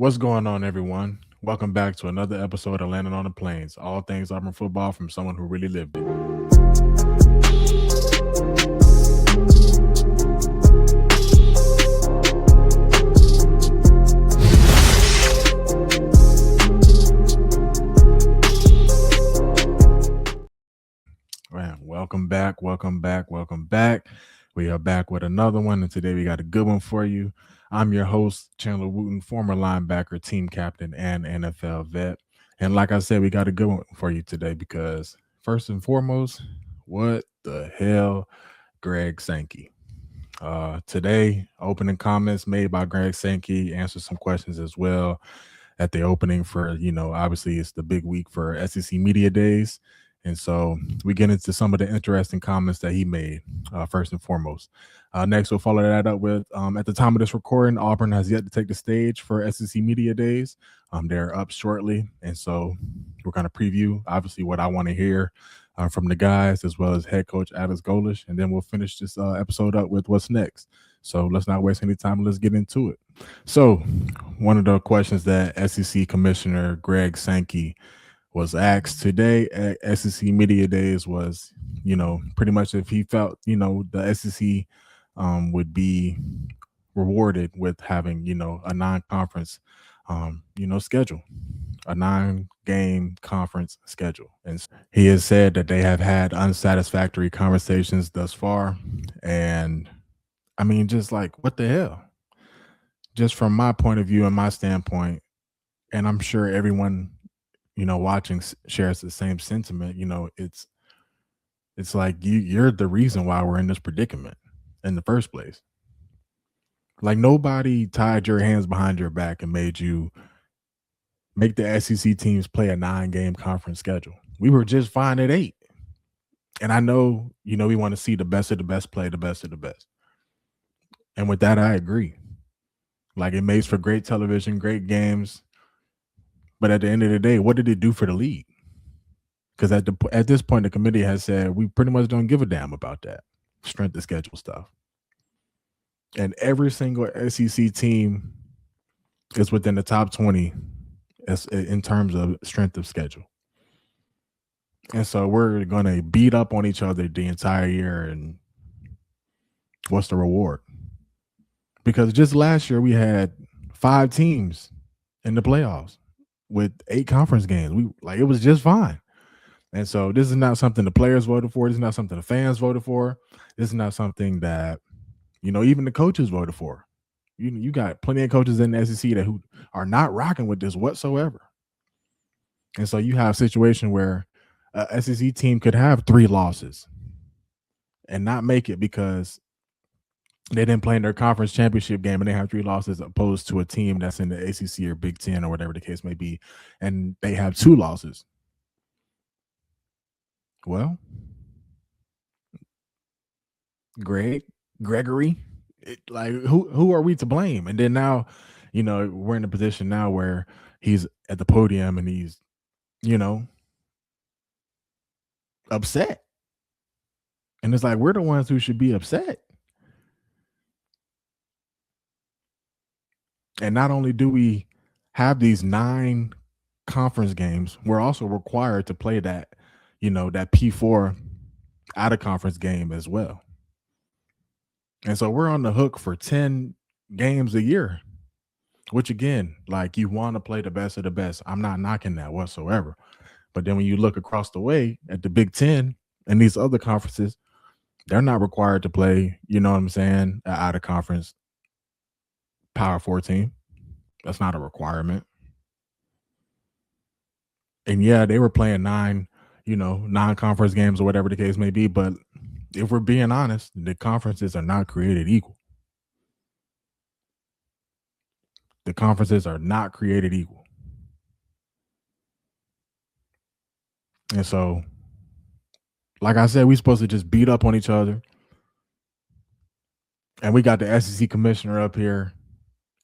What's going on, everyone? Welcome back to another episode of Landing on the Plains, all things Auburn football from someone who really lived it. Man, welcome back. We are back with another one, and today we got a good one for you. I'm your host, Chandler Wooten, former linebacker, team captain, and NFL vet. And like I said, we got a good one for you today because first and foremost, what the hell, Greg Sankey? Today, opening comments made by Greg Sankey, answered some questions as well at the opening for, obviously it's the big week for SEC Media Days. And so we get into some of the interesting comments that he made, first and foremost. Next, we'll follow that up with, at the time of this recording, Auburn has yet to take the stage for SEC Media Days. They're up shortly. And so we're going to preview, obviously, what I want to hear from the guys, as well as head coach Alex Golish. And then we'll finish this episode up with what's next. So let's not waste any time. Let's get into it. So one of the questions that SEC Commissioner Greg Sankey was asked today at SEC Media Days was, pretty much if he felt, the SEC would be rewarded with having, a non-conference, schedule, a 9-game conference schedule. And he has said that they have had unsatisfactory conversations thus far. And I mean, just like, what the hell? Just from my point of view and my standpoint, and I'm sure everyone watching shares the same sentiment. It's like you're the reason why we're in this predicament in the first place. Like, nobody tied your hands behind your back and made you make the SEC teams play a 9-game conference schedule. We were just fine at 8. And I know, we want to see the best of the best play the best of the best. And with that, I agree. Like, it makes for great television, great games. But at the end of the day, what did it do for the league? Because at this point, the committee has said we pretty much don't give a damn about that strength of schedule stuff. And every single SEC team is within the top 20 in terms of strength of schedule. And so we're going to beat up on each other the entire year. And what's the reward? Because just last year, we had 5 teams in the playoffs with 8 conference games. It was just fine. And so this is not something the players voted for. This is not something the fans voted for. This is not something that, even the coaches voted for. You got plenty of coaches in the SEC who are not rocking with this whatsoever. And so you have a situation where a SEC team could have 3 losses and not make it because they didn't play in their conference championship game and they have 3 losses, opposed to a team that's in the ACC or Big Ten or whatever the case may be, and they have 2 losses. Well, Gregory, who are we to blame? And then now, we're in a position now where he's at the podium and he's, upset. And it's like, we're the ones who should be upset. And not only do we have these 9 conference games, we're also required to play that, that P4 out of conference game as well. And so we're on the hook for 10 games a year, which again, like, you want to play the best of the best. I'm not knocking that whatsoever. But then when you look across the way at the Big Ten and these other conferences, they're not required to play, out of conference Power 4 team. That's not a requirement. And yeah, they were playing 9, non-conference games or whatever the case may be. But if we're being honest, the conferences are not created equal. The conferences are not created equal. And so, like I said, we're supposed to just beat up on each other. And we got the SEC commissioner up here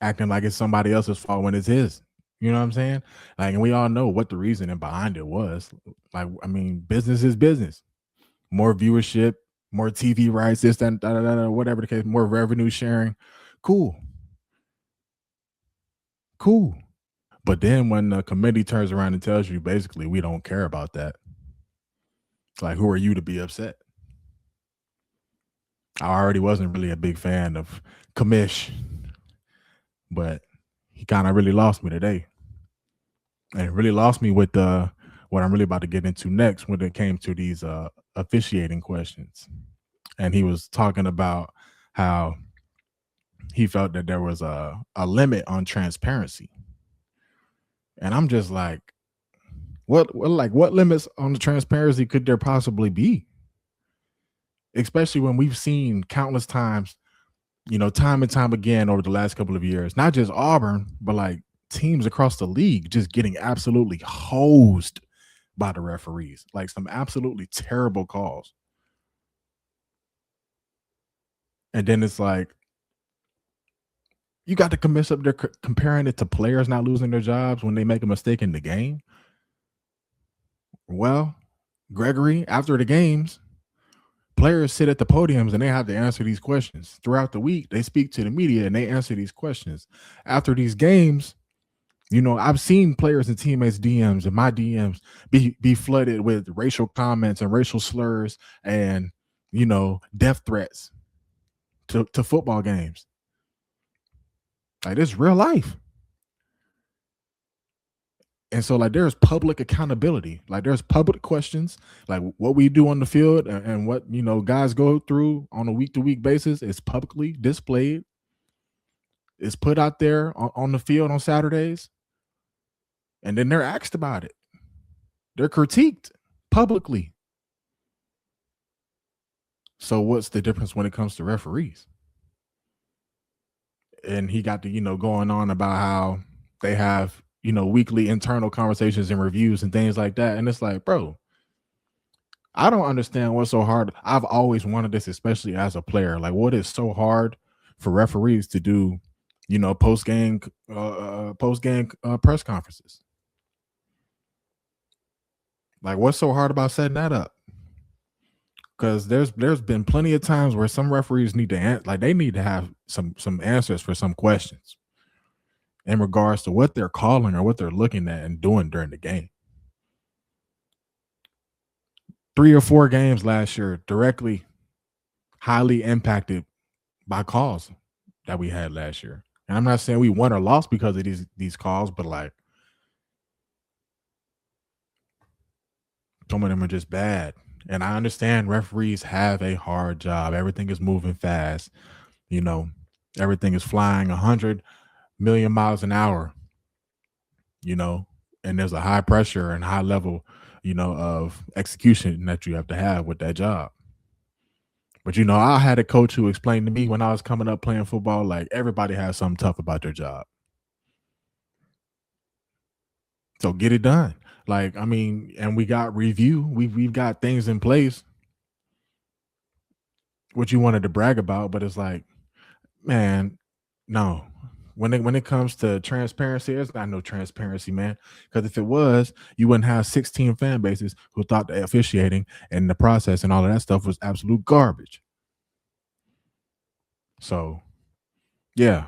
acting like it's somebody else's fault when it's his. You know what I'm saying? Like, and we all know what the reasoning behind it was. Like, I mean, business is business. More viewership, more TV rights, this, that, whatever the case, more revenue sharing. Cool. But then when the committee turns around and tells you basically we don't care about that, it's like, who are you to be upset? I already wasn't really a big fan of Commish, but he kind of really lost me today. And it really lost me with what I'm really about to get into next when it came to these officiating questions. And he was talking about how he felt that there was a limit on transparency. And I'm just like, what limits on the transparency could there possibly be? Especially when we've seen countless times, time and time again over the last couple of years, not just Auburn, but like teams across the league just getting absolutely hosed by the referees, like some absolutely terrible calls. And then it's like, you got the commission up there comparing it to players not losing their jobs when they make a mistake in the game. Well, Gregory, after the games, players sit at the podiums and they have to answer these questions. Throughout the week, they speak to the media and they answer these questions. After these games, I've seen players and teammates' DMs and my DMs be flooded with racial comments and racial slurs and, death threats to football games. Like, it's real life. And so, like, there's public accountability. Like, there's public questions. Like, what we do on the field and what, guys go through on a week-to-week basis is publicly displayed. It's put out there on the field on Saturdays. And then they're asked about it. They're critiqued publicly. So what's the difference when it comes to referees? And he got to, going on about how they have, weekly internal conversations and reviews and things like that. And it's like, bro, I don't understand what's so hard. I've always wanted this, especially as a player. Like, what is so hard for referees to do, post-game press conferences? Like, what's so hard about setting that up? Because there's been plenty of times where some referees need to they need to have some answers for some questions in regards to what they're calling or what they're looking at and doing during the game. 3 or 4 games last year directly highly impacted by calls that we had last year. And I'm not saying we won or lost because of these calls, but like, some of them are just bad. And I understand referees have a hard job. Everything is moving fast. Everything is flying 100 million miles an hour, and there's a high pressure and high level, of execution that you have to have with that job. But, I had a coach who explained to me when I was coming up playing football, like, everybody has something tough about their job. So get it done. Like, I mean, and we got review. We've got things in place, what you wanted to brag about, but it's like, man, no. When it comes to transparency, there's not no transparency, man. Because if it was, you wouldn't have 16 fan bases who thought the officiating and the process and all of that stuff was absolute garbage. So, yeah.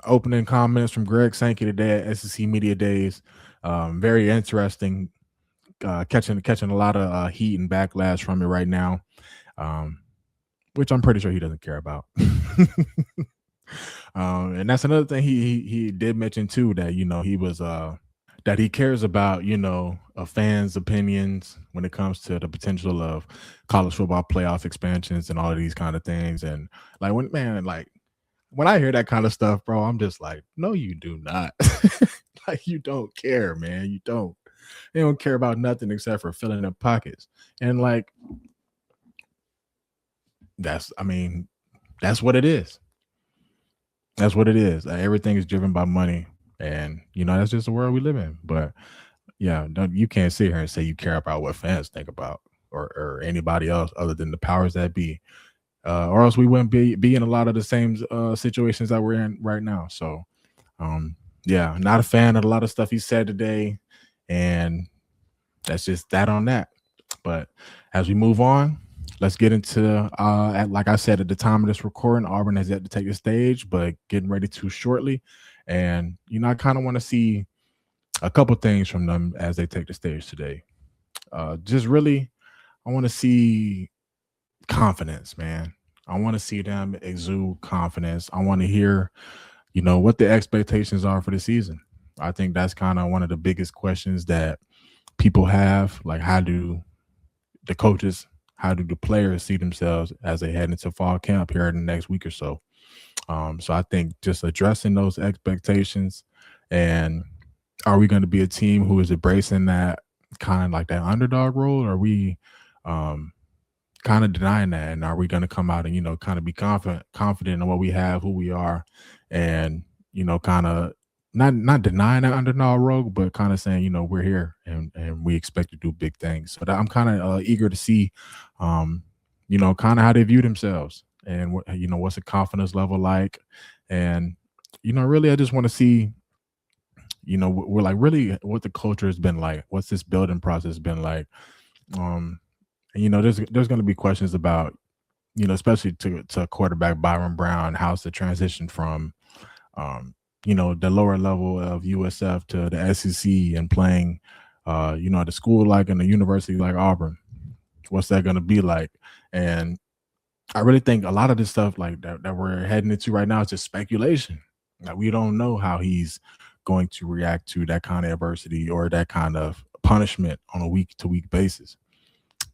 Opening comments from Greg Sankey today at SEC Media Days. Very interesting. Catching a lot of heat and backlash from it right now, which I'm pretty sure he doesn't care about. And that's another thing he did mention too, that he was that he cares about fans' opinions when it comes to the potential of college football playoff expansions and all of these kind of things. And like, when I hear that kind of stuff, bro, I'm just like, no, you do not. Like, you don't care, man. You don't. They don't care about nothing except for filling up pockets. And like, that's what it is. That's what it is. Everything is driven by money. And, that's just the world we live in. But yeah, you can't sit here and say you care about what fans think about or anybody else other than the powers that be. Or else we wouldn't be in a lot of the same situations that we're in right now. So, yeah, not a fan of a lot of stuff he said today. And that's just that on that. But as we move on, let's get into, like I said, at the time of this recording, Auburn has yet to take the stage, but getting ready to shortly. And, I kind of want to see a couple things from them as they take the stage today. Just really, I want to see confidence, man. I want to see them exude confidence. I want to hear, what the expectations are for the season. I think that's kind of one of the biggest questions that people have. Like, how do the coaches, how do the players see themselves as they head into fall camp here in the next week or so? So I think just addressing those expectations, and are we going to be a team who is embracing that kind of like that underdog role? Or are we um, kind of denying that? And are we going to come out and, kind of be confident in what we have, who we are, and, kind of not denying that underdog role, but kind of saying, we're here and we expect to do big things. So that I'm kind of eager to see, kind of how they view themselves and what's the confidence level like. And, really, I just want to see, we're like really what the culture has been like, what's this building process been like. And there's going to be questions about, especially to quarterback Byron Brown, how's the transition from the lower level of USF to the SEC and playing at a school like in a university like Auburn. What's that going to be like? And I really think a lot of this stuff like that we're heading into right now is just speculation. Like, we don't know how he's going to react to that kind of adversity or that kind of punishment on a week to week basis.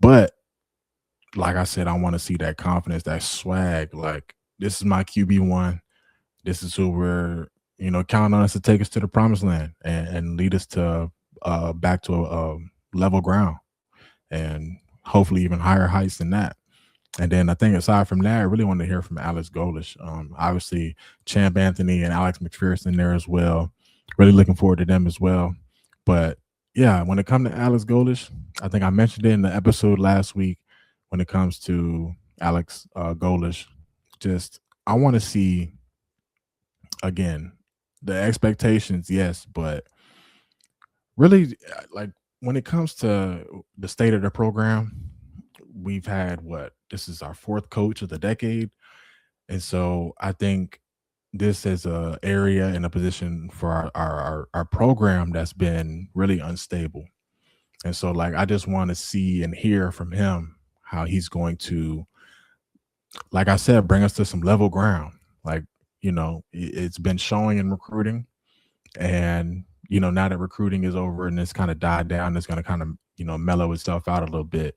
But like I said, I want to see that confidence, that swag. Like, this is my QB1. This is who we're, counting on us to take us to the promised land and lead us to back to a level ground and hopefully even higher heights than that. And then I think aside from that, I really want to hear from Alex Golish. Obviously, Champ Anthony and Alex McPherson there as well. Really looking forward to them as well. But yeah, when it comes to Alex Golish, I think I mentioned it in the episode last week. When it comes to Alex Golish, just I want to see, again, the expectations, yes, but really, like, when it comes to the state of the program, we've had this is our fourth coach of the decade. And so I think this is a area and a position for our program that's been really unstable. And so, like, I just want to see and hear from him how he's going to, like I said, bring us to some level ground. Like, it's been showing in recruiting. And, now that recruiting is over and it's kind of died down, it's going to kind of, mellow itself out a little bit.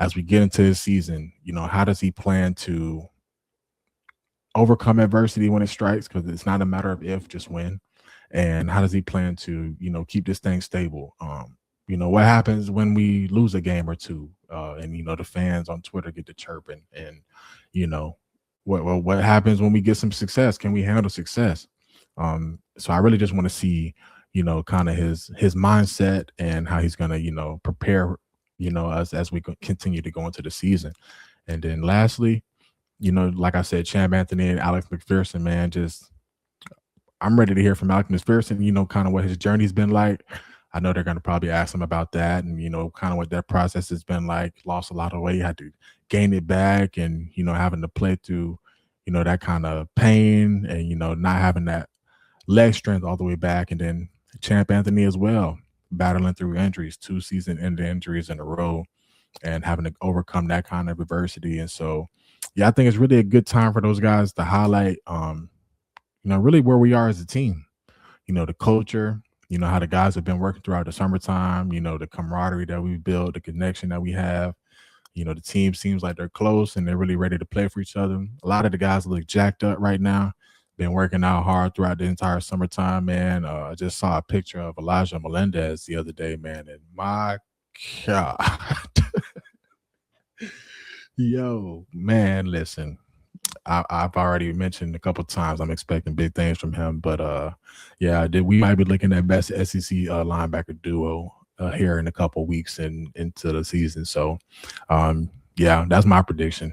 As we get into the season, how does he plan to overcome adversity when it strikes? Because it's not a matter of if, just when. And how does he plan to, keep this thing stable? What happens when we lose a game or two, and the fans on Twitter get to chirping, and what happens when we get some success? Can we handle success? So I really just want to see, kind of his mindset and how he's gonna, prepare, us as we continue to go into the season. And then lastly, like I said, Champ Anthony and Alex McPherson, man, I'm ready to hear from Alex McPherson, kind of what his journey's been like. I know they're going to probably ask him about that and, kind of what that process has been like. Lost a lot of weight, had to gain it back, and, having to play through, that kind of pain and, not having that leg strength all the way back. And then Champ Anthony as well, battling through injuries, 2 season-ending injuries in a row, and having to overcome that kind of adversity. And so, yeah, I think it's really a good time for those guys to highlight, really where we are as a team, the culture, how the guys have been working throughout the summertime, the camaraderie that we've built, the connection that we have. The team seems like they're close and they're really ready to play for each other. A lot of the guys look jacked up right now, been working out hard throughout the entire summertime, man. I just saw a picture of Elijah Melendez the other day, man, and my God. Yo, man, listen, I've already mentioned a couple times I'm expecting big things from him, but yeah, we might be looking at best SEC linebacker duo here in a couple weeks and into the season. So, yeah, that's my prediction.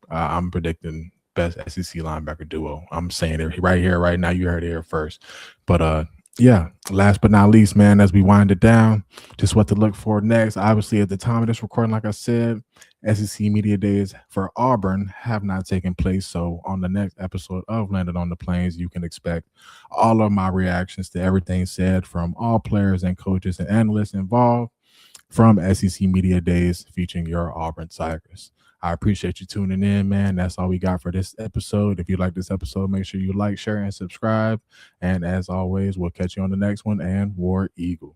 I'm predicting best SEC linebacker duo. I'm saying it right here, right now. You heard it here first. But yeah, last but not least, man, as we wind it down, just what to look for next. Obviously, at the time of this recording, like I said, SEC Media Days for Auburn have not taken place. So, on the next episode of Landed on the Plains, you can expect all of my reactions to everything said from all players and coaches and analysts involved from SEC Media Days featuring your Auburn Tigers. I appreciate you tuning in, man. That's all we got for this episode. If you like this episode, make sure you like, share, and subscribe. And as always, we'll catch you on the next one. And War Eagle.